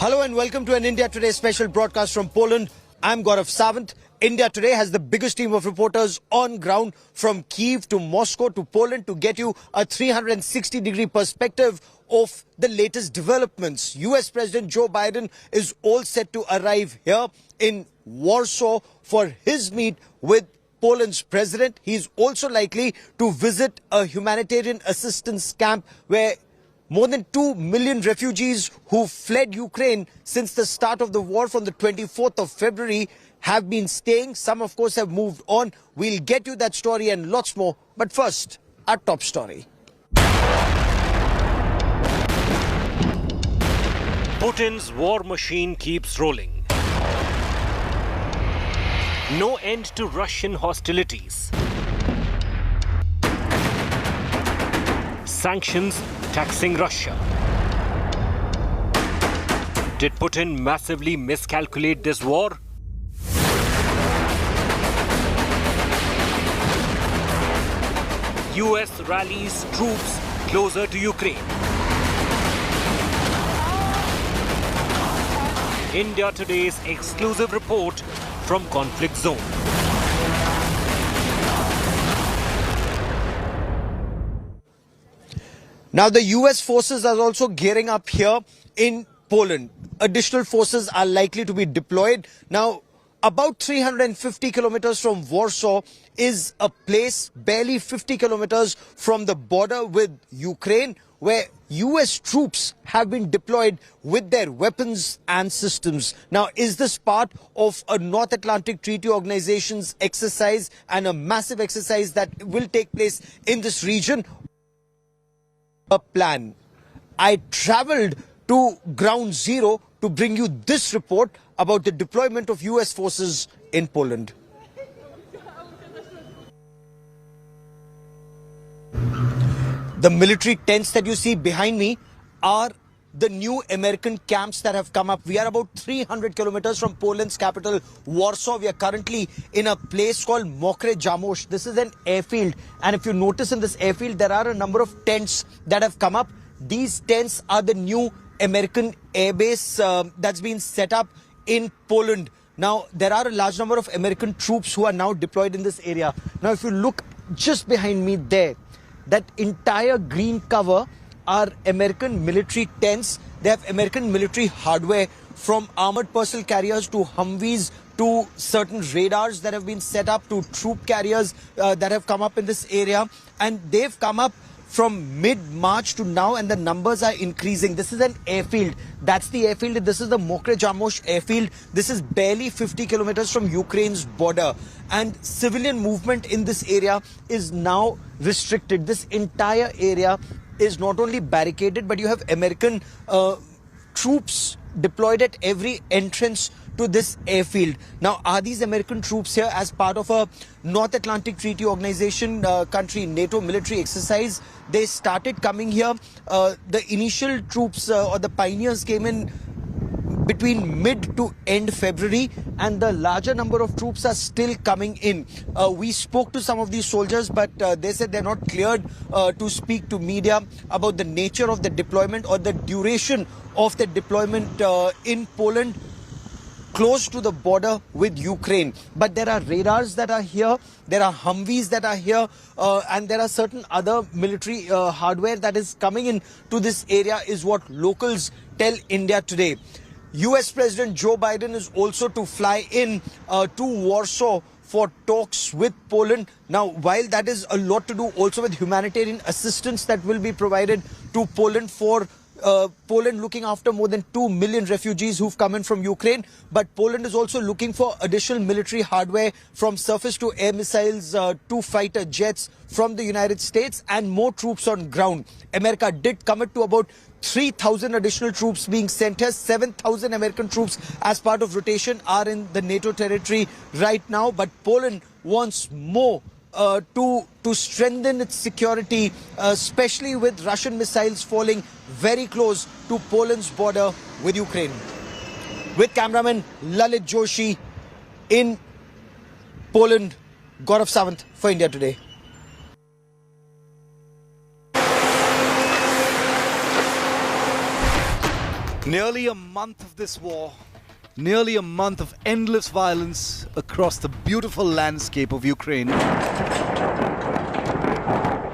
Hello and welcome to an India Today special broadcast from Poland. I'm Gaurav Sawant. India Today has the biggest team of reporters on ground from Kiev to Moscow to Poland to get you a 360-degree perspective of the latest developments. U.S. President Joe Biden is all set to arrive here in Warsaw for his meet with Poland's president. He's also likely to visit a humanitarian assistance camp where more than 2 million refugees who fled Ukraine since the start of the war from the 24th of February have been staying. Some, of course, have moved on. We'll get you that story and lots more. But first, our top story. Putin's war machine keeps rolling. No end to Russian hostilities. Sanctions taxing Russia. Did Putin massively miscalculate this war? US rallies troops closer to Ukraine. India Today's exclusive report from conflict zone. Now, the U.S. forces are also gearing up here in Poland. Additional forces are likely to be deployed. Now, about 350 kilometers from Warsaw is a place barely 50 kilometers from the border with Ukraine, where U.S. troops have been deployed with their weapons and systems. Now, is this part of a North Atlantic Treaty Organization's exercise and a massive exercise that will take place in this region? A plan. I traveled to ground zero to bring you this report about the deployment of US forces in Poland. The military tents that you see behind me are the new American camps that have come up. We are about 300 kilometers from Poland's capital, Warsaw. We are currently in a place called Mokre Jamosh. This is an airfield. And if you notice in this airfield, there are a number of tents that have come up. These tents are the new American airbase that's been set up in Poland. Now, there are a large number of American troops who are now deployed in this area. Now, if you look just behind me there, that entire green cover are American military tents. They have American military hardware, from armored personnel carriers to Humvees to certain radars that have been set up to troop carriers that have come up in this area. And they've come up from mid-March to now, and the numbers are increasing. This is an airfield. That's the airfield. This is the Mokre Jamosh airfield. This is barely 50 kilometers from Ukraine's border. And civilian movement in this area is now restricted. This entire area is not only barricaded, but you have American troops deployed at every entrance to this airfield. Now, are these American troops here as part of a North Atlantic Treaty Organization country NATO military exercise? They started coming here. The initial troops or the pioneers came in between mid to end February, and the larger number of troops are still coming in. We spoke to some of these soldiers, but they said they're not cleared to speak to media about the nature of the deployment or the duration of the deployment in Poland, close to the border with Ukraine. But there are radars that are here, there are Humvees that are here, and there are certain other military hardware that is coming in to this area, is what locals tell India Today. U.S. President Joe Biden is also to fly in to Warsaw for talks with Poland. Now, while that is a lot to do also with humanitarian assistance that will be provided to Poland for Poland looking after more than 2 million refugees who've come in from Ukraine. But Poland is also looking for additional military hardware, from surface to air missiles to fighter jets from the United States, and more troops on ground. America did commit to about 3,000 additional troops being sent here. 7,000 American troops as part of rotation are in the NATO territory right now. But Poland wants more to strengthen its security, especially with Russian missiles falling very close to Poland's border with Ukraine. With cameraman Lalit Joshi in Poland, Gaurav Sawant for India Today. Nearly a month of this war, nearly a month of endless violence across the beautiful landscape of Ukraine.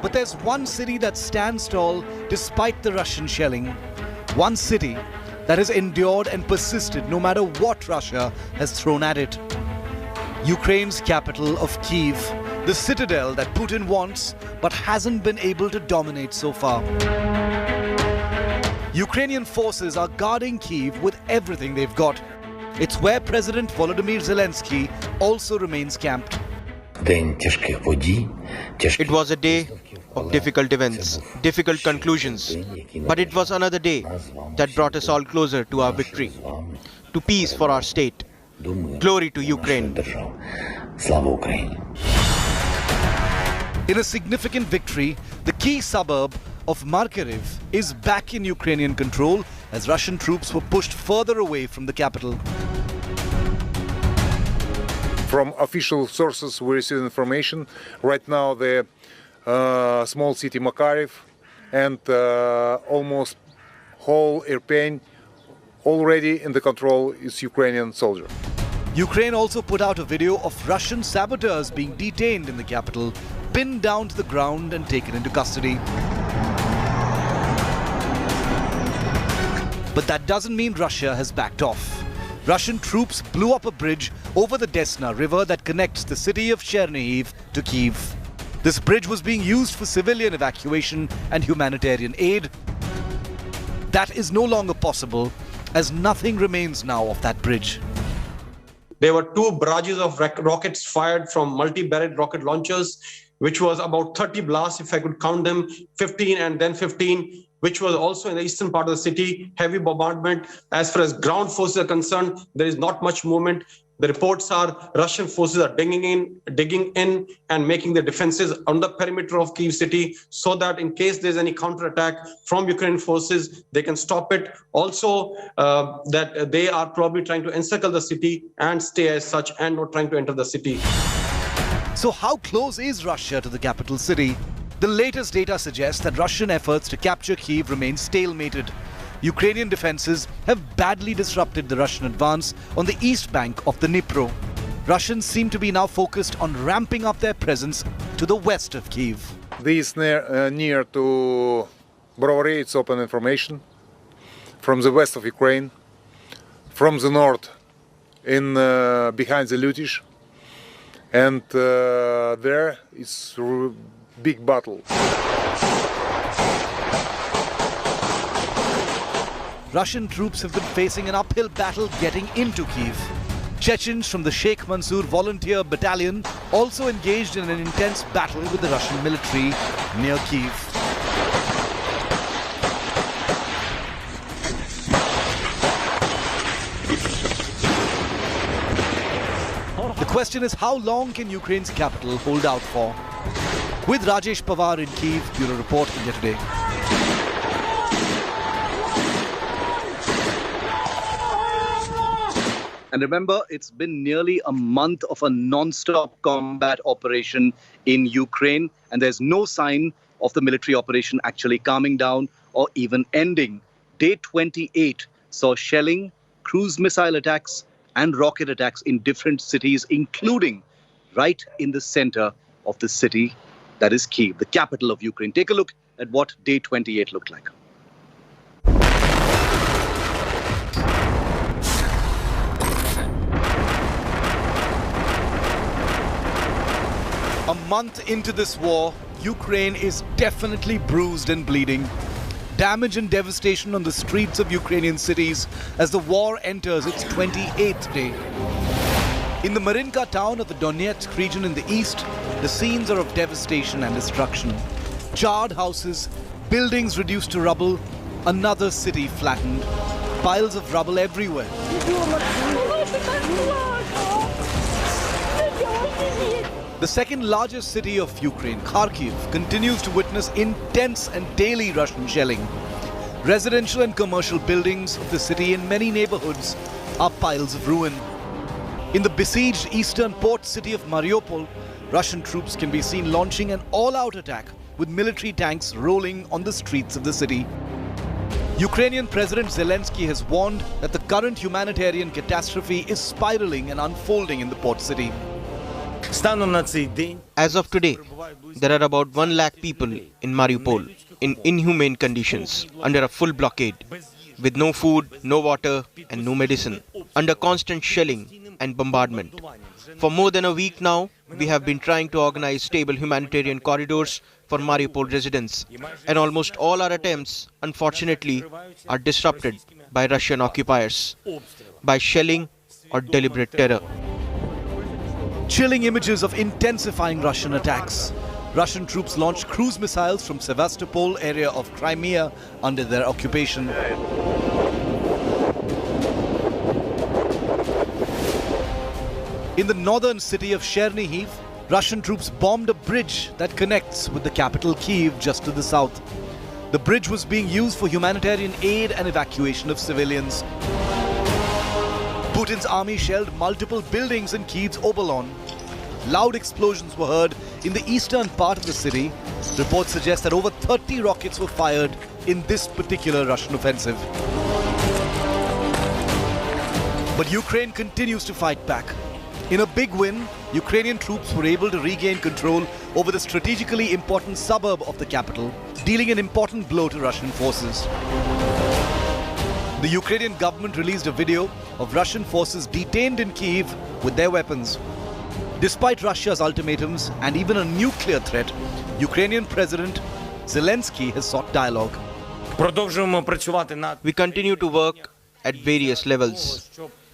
But there's one city that stands tall despite the Russian shelling. One city that has endured and persisted no matter what Russia has thrown at it. Ukraine's capital of Kiev, the citadel that Putin wants but hasn't been able to dominate so far. Ukrainian forces are guarding Kiev with everything they've got. It's where President Volodymyr Zelensky also remains camped. It was a day of difficult events, difficult conclusions, but it was another day that brought us all closer to our victory, to peace for our state. Glory to Ukraine. In a significant victory, the key suburb of Markiv is back in Ukrainian control as Russian troops were pushed further away from the capital. From official sources, we receive information. Right now, the small city Makariv and almost whole Irpin already in the control is Ukrainian soldier. Ukraine also put out a video of Russian saboteurs being detained in the capital, pinned down to the ground and taken into custody. But that doesn't mean Russia has backed off. Russian troops blew up a bridge over the Desna River that connects the city of Chernihiv to Kiev. This bridge was being used for civilian evacuation and humanitarian aid. That is no longer possible, as nothing remains now of that bridge. There were 2 barrages of rockets fired from multi-barrel rocket launchers, which was about 30 blasts, if I could count them, 15 and then 15, which was also in the eastern part of the city, heavy bombardment. As far as ground forces are concerned, there is not much movement. The reports are Russian forces are digging in and making the defenses on the perimeter of Kiev city so that in case there's any counterattack from Ukrainian forces, they can stop it. Also, that they are probably trying to encircle the city and stay as such and not trying to enter the city. So how close is Russia to the capital city? The latest data suggests that Russian efforts to capture Kiev remain stalemated. Ukrainian defenses have badly disrupted the Russian advance on the east bank of the Dnipro. Russians seem to be now focused on ramping up their presence to the west of Kiev. This near to Brovary, it's open information. From the west of Ukraine, from the north, in behind the Lutish, and there is big battle. Russian troops have been facing an uphill battle getting into Kiev. Chechens from the Sheikh Mansour Volunteer Battalion also engaged in an intense battle with the Russian military near Kiev. The question is, how long can Ukraine's capital hold out for? With Rajesh Pawar in Kiev, Bureau Report, India Today. And remember, it's been nearly a month of a non-stop combat operation in Ukraine, and there's no sign of the military operation actually calming down or even ending. Day 28 saw shelling, cruise missile attacks, and rocket attacks in different cities, including right in the center of the city that is Kiev, the capital of Ukraine. Take a look at what day 28 looked like. A month into this war, Ukraine is definitely bruised and bleeding. Damage and devastation on the streets of Ukrainian cities as the war enters its 28th day. In the Marinka town of the Donetsk region in the east, the scenes are of devastation and destruction. Charred houses, buildings reduced to rubble, another city flattened, piles of rubble everywhere. The second largest city of Ukraine, Kharkiv, continues to witness intense and daily Russian shelling. Residential and commercial buildings of the city in many neighborhoods are piles of ruin. In the besieged eastern port city of Mariupol, Russian troops can be seen launching an all-out attack with military tanks rolling on the streets of the city. Ukrainian President Zelensky has warned that the current humanitarian catastrophe is spiraling and unfolding in the port city. As of today, there are about 1 lakh people in Mariupol in inhumane conditions under a full blockade, with no food, no water and no medicine, under constant shelling and bombardment. For more than a week now, we have been trying to organize stable humanitarian corridors for Mariupol residents, and almost all our attempts, unfortunately, are disrupted by Russian occupiers, by shelling or deliberate terror. Chilling images of intensifying Russian attacks. Russian troops launched cruise missiles from Sevastopol area of Crimea under their occupation. In the northern city of Chernihiv, Russian troops bombed a bridge that connects with the capital Kiev just to the south. The bridge was being used for humanitarian aid and evacuation of civilians. Putin's army shelled multiple buildings in Kiev's Obolon. Loud explosions were heard in the eastern part of the city. Reports suggest that over 30 rockets were fired in this particular Russian offensive. But Ukraine continues to fight back. In a big win, Ukrainian troops were able to regain control over the strategically important suburb of the capital, dealing an important blow to Russian forces. The Ukrainian government released a video of Russian forces detained in Kiev with their weapons. Despite Russia's ultimatums and even a nuclear threat, Ukrainian President Zelensky has sought dialogue. We continue to work at various levels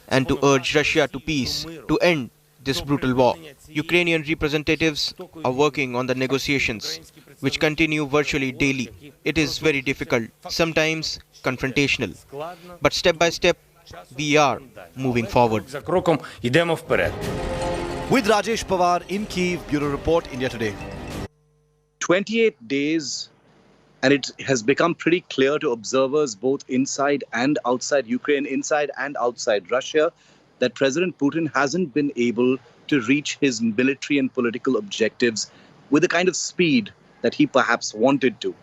and to urge Russia to peace, to end this brutal war. Ukrainian representatives are working on the negotiations, which continue virtually daily. It is very difficult, sometimes confrontational, but step by step, we are moving forward. With Rajesh Pawar in Kiev, Bureau Report, India Today. 28 days, and it has become pretty clear to observers both inside and outside Ukraine, inside and outside Russia, that President Putin hasn't been able to reach his military and political objectives with the kind of speed that he perhaps wanted to.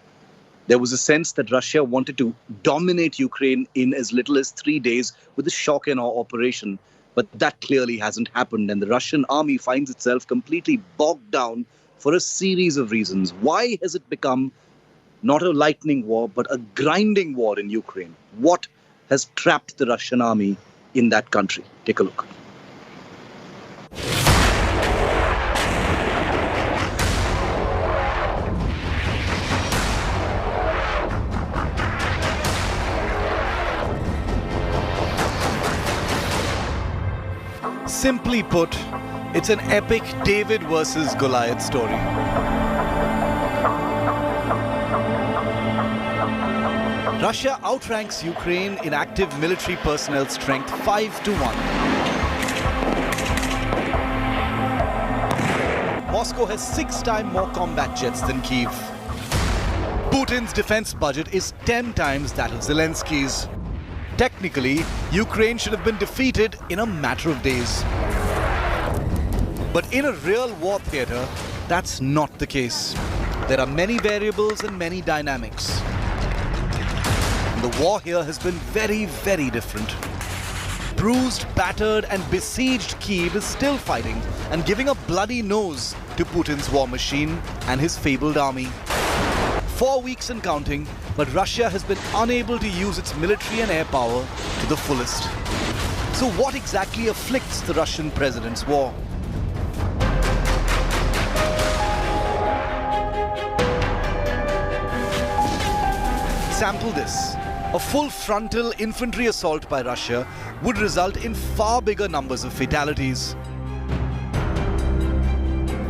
There was a sense that Russia wanted to dominate Ukraine in as little as 3 days with a shock and awe operation. But that clearly hasn't happened, and the Russian army finds itself completely bogged down for a series of reasons. Why has it become not a lightning war, but a grinding war in Ukraine? What has trapped the Russian army in that country? Take a look. Simply put, it's an epic David versus Goliath story. Russia outranks Ukraine in active military personnel strength 5-1. Moscow has 6 times more combat jets than Kiev. Putin's defense budget is 10 times that of Zelensky's. Technically, Ukraine should have been defeated in a matter of days. But in a real war theatre, that's not the case. There are many variables and many dynamics. The war here has been very, very different. Bruised, battered and besieged Kiev is still fighting and giving a bloody nose to Putin's war machine and his fabled army. 4 weeks and counting, but Russia has been unable to use its military and air power to the fullest. So what exactly afflicts the Russian president's war? Sample this. A full frontal infantry assault by Russia would result in far bigger numbers of fatalities.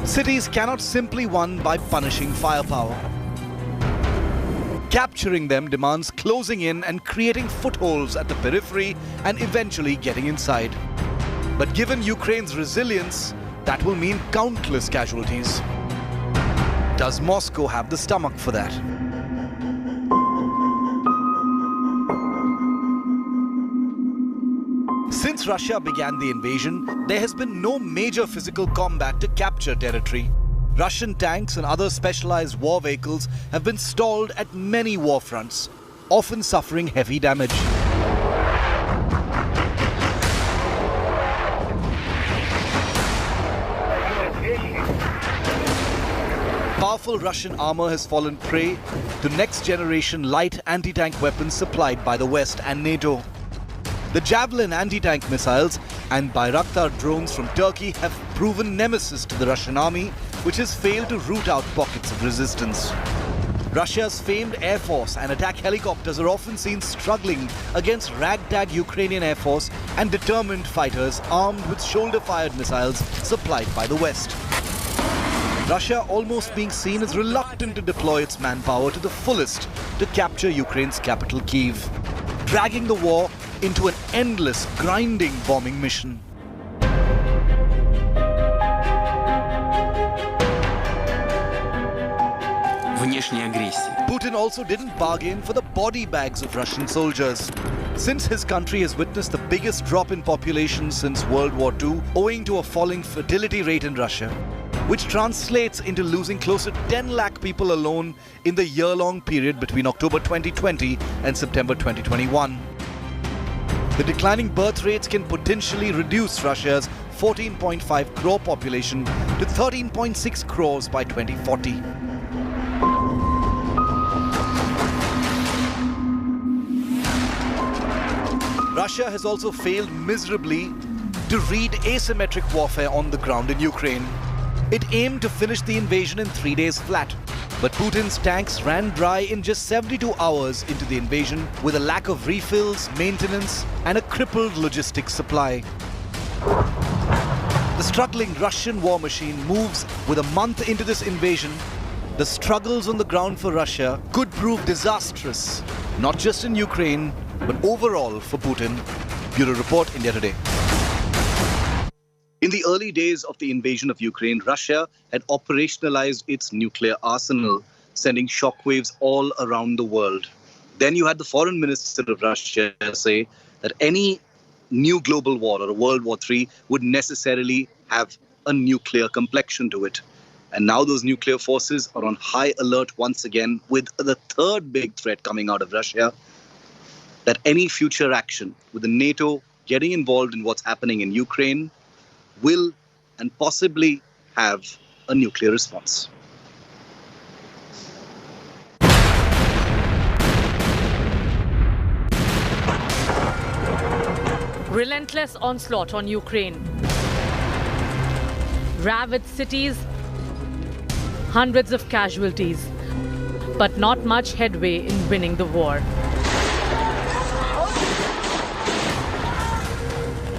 Cities cannot simply be won by punishing firepower. Capturing them demands closing in and creating footholds at the periphery and eventually getting inside. But given Ukraine's resilience, that will mean countless casualties. Does Moscow have the stomach for that? Since Russia began the invasion, there has been no major physical combat to capture territory. Russian tanks and other specialized war vehicles have been stalled at many war fronts. often suffering heavy damage. Powerful Russian armor has fallen prey to next-generation light anti-tank weapons supplied by the West and NATO. The Javelin anti-tank missiles and Bayraktar drones from Turkey have proven nemesis to the Russian army, which has failed to root out pockets of resistance. Russia's famed air force and attack helicopters are often seen struggling against ragtag Ukrainian air force and determined fighters armed with shoulder-fired missiles supplied by the West. Russia almost being seen as reluctant to deploy its manpower to the fullest to capture Ukraine's capital Kiev, dragging the war into an endless, grinding bombing mission. Putin also didn't bargain for the body bags of Russian soldiers. Since his country has witnessed the biggest drop in population since World War II, owing to a falling fertility rate in Russia, which translates into losing close to 10 lakh people alone in the year-long period between October 2020 and September 2021. The declining birth rates can potentially reduce Russia's 14.5 crore population to 13.6 crores by 2040. Russia has also failed miserably to read asymmetric warfare on the ground in Ukraine. It aimed to finish the invasion in 3 days flat, but Putin's tanks ran dry in just 72 hours into the invasion with a lack of refills, maintenance, and a crippled logistics supply. The struggling Russian war machine moves with a month into this invasion. The struggles on the ground for Russia could prove disastrous, not just in Ukraine, but overall for Putin. Bureau Report, India Today. In the early days of the invasion of Ukraine, Russia had operationalized its nuclear arsenal, sending shockwaves all around the world. Then you had the foreign minister of Russia say that any new global war or a World War III would necessarily have a nuclear complexion to it. And now those nuclear forces are on high alert once again, with the third big threat coming out of Russia, that any future action with the NATO getting involved in what's happening in Ukraine will and possibly have a nuclear response. Relentless onslaught on Ukraine. Ravaged cities, hundreds of casualties, but not much headway in winning the war.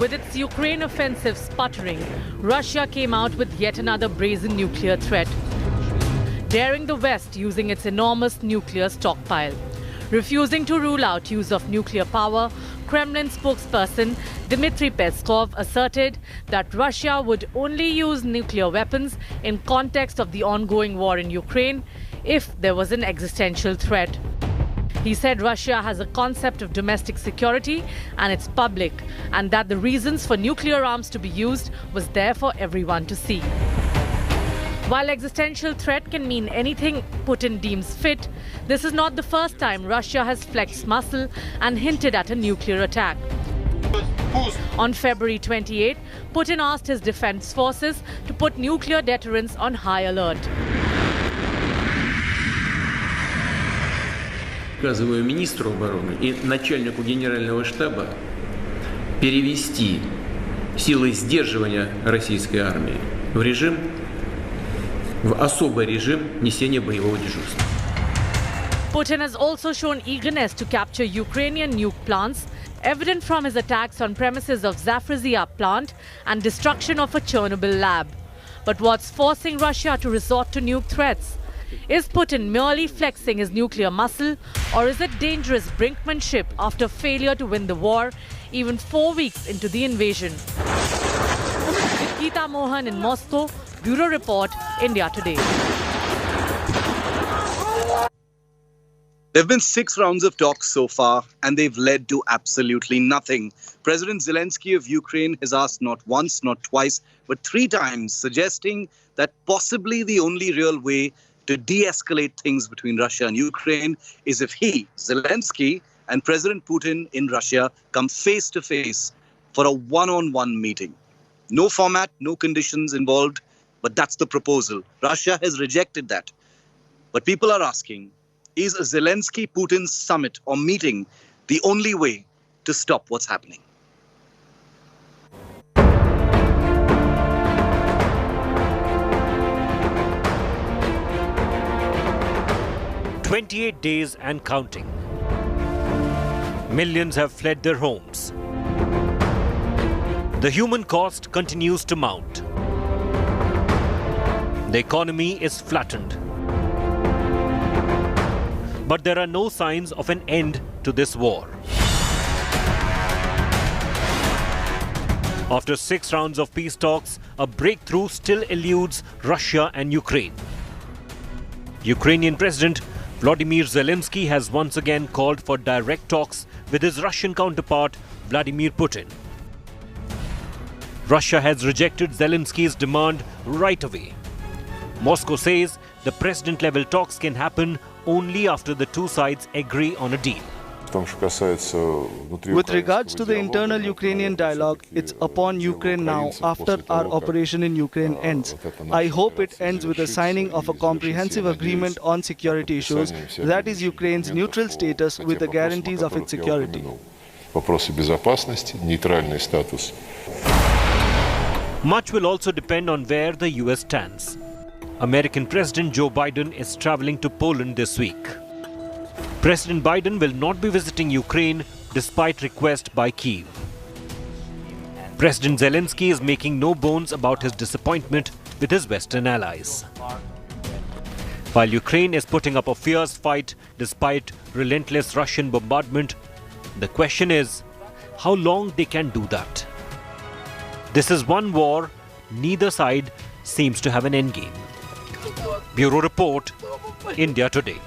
With its Ukraine offensive sputtering, Russia came out with yet another brazen nuclear threat, daring the West using its enormous nuclear stockpile. Refusing to rule out use of nuclear power, Kremlin spokesperson Dmitry Peskov asserted that Russia would only use nuclear weapons in context of the ongoing war in Ukraine if there was an existential threat. He said Russia has a concept of domestic security and it's public, and that the reasons for nuclear arms to be used was there for everyone to see. While existential threat can mean anything Putin deems fit, this is not the first time Russia has flexed muscle and hinted at a nuclear attack. On February 28, Putin asked his defense forces to put nuclear deterrence on high alert. Приказываю министру обороны и начальнику генерального штаба перевести силы сдерживания российской армии в особый режим несения боевого дежурства. Putin has also shown eagerness to capture Ukrainian nuke plants, evident from his attacks on premises of Zaporizhzhia plant and destruction of a Chernobyl lab. But what's forcing Russia to resort to nuke threats? Is Putin merely flexing his nuclear muscle, or is it dangerous brinkmanship after failure to win the war, even 4 weeks into the invasion? Geeta Mohan in Moscow, Bureau Report, India Today. There have been 6 rounds of talks so far, and they've led to absolutely nothing. President Zelensky of Ukraine has asked not once, not twice, but 3 times, suggesting that possibly the only real way to de-escalate things between Russia and Ukraine is if he, Zelensky, and President Putin in Russia come face to face for a one-on-one meeting. No format, no conditions involved, but that's the proposal. Russia has rejected that. But people are asking, is a Zelensky-Putin summit or meeting the only way to stop what's happening? "28 days and counting. Millions have fled their homes. The human cost continues to mount. The economy is flattened. But there are no signs of an end to this war. After 6 rounds of peace talks, a breakthrough still eludes Russia and Ukraine. Ukrainian President Volodymyr Zelensky has once again called for direct talks with his Russian counterpart Vladimir Putin. Russia has rejected Zelensky's demand right away. Moscow says the president-level talks can happen only after the two sides agree on a deal. With regards to the internal Ukrainian dialogue, it's upon Ukraine now after our operation in Ukraine ends. I hope it ends with the signing of a comprehensive agreement on security issues, that is Ukraine's neutral status with the guarantees of its security. Much will also depend on where the US stands. American President Joe Biden is traveling to Poland this week. President Biden will not be visiting Ukraine despite request by Kiev. President Zelensky is making no bones about his disappointment with his Western allies. While Ukraine is putting up a fierce fight despite relentless Russian bombardment, the question is how long they can do that. This is one war neither side seems to have an endgame. Bureau Report, India Today.